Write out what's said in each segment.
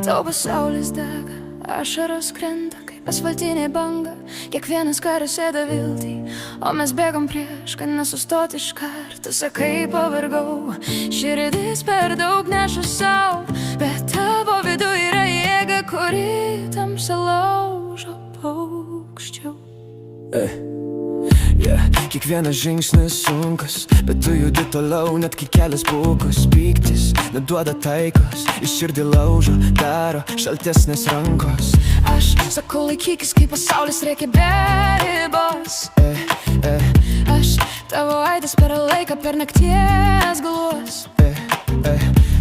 Tau pasaulis dega, ašaros krenta kaip asfaltinė banga. Kiekvienas karas ėda viltį, o mes bėgam prieš, kad nesustoti iš karto. Sakai, pavargau, širdis per daug neša sau, bet tavo vidu yra jėga, kuri tamsą laužo paukščiau. Kiekvienas žingsnis sunkus, bet tu judi toliau, net kai kelias bukus. Pyktis neduoda taikos, iš širdį laužo, daro šaltesnės rankos. Aš sakau, laikykis, kai pasaulis reikia be ribos. Aš tavo aidas per laiką, per nakties galvos.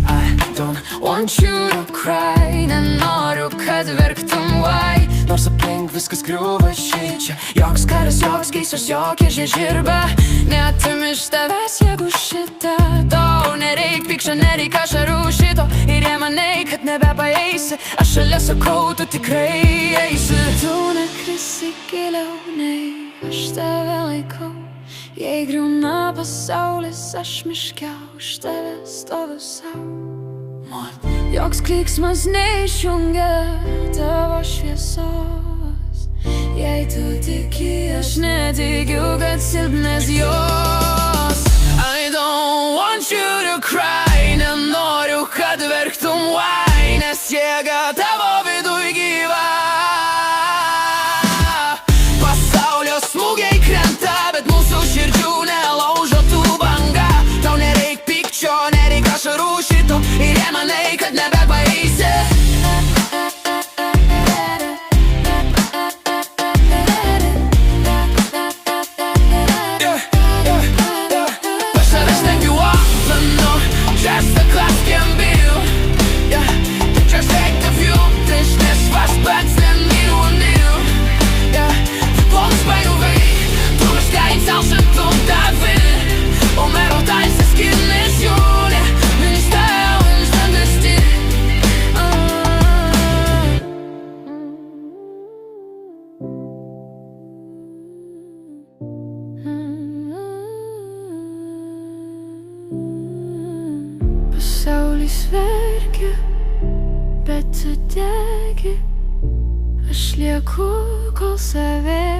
I don't Want you to cry, nenoriu, kad verktum, why? Nors aplink viskas griuva šičia. Joks karas, joks gaisras, jokia žiežirba neatim iš tavęs jėgų šitą. Tau nereik pykčio, nereik ašarų šito. Ir jei manai, kad nebepaeisi, aš šalia sakau, tu tikrai eisi. Tu nekrisi giliau, nei aš tave laikau. Jei griūna pasaulis, aš miške už tave stoviu sau. Joks klyksmas neišjungia tavo šviesos. Jei tu tiki, aš netikiu, kad silpnės jos. I don't want you to cry, nenoriu, kad verktum, why? Nes jėga tavo viduj gyva. Pasaulio smūgiai krenta, bet mūsų širdžių nelaužo tų banga. Tau nereik pykčio, nereik ašarų šito. Ir jei manai, kad nebepaeisi, just the clock can build. Just take the view, this fast bats and new and new. Vamos bem no veio, tu está em salsa, tu tá vendo. O meu tá em se skillesione, men está en destino. Pasaulis verkia, bet tu degi. Aš lieku, kol save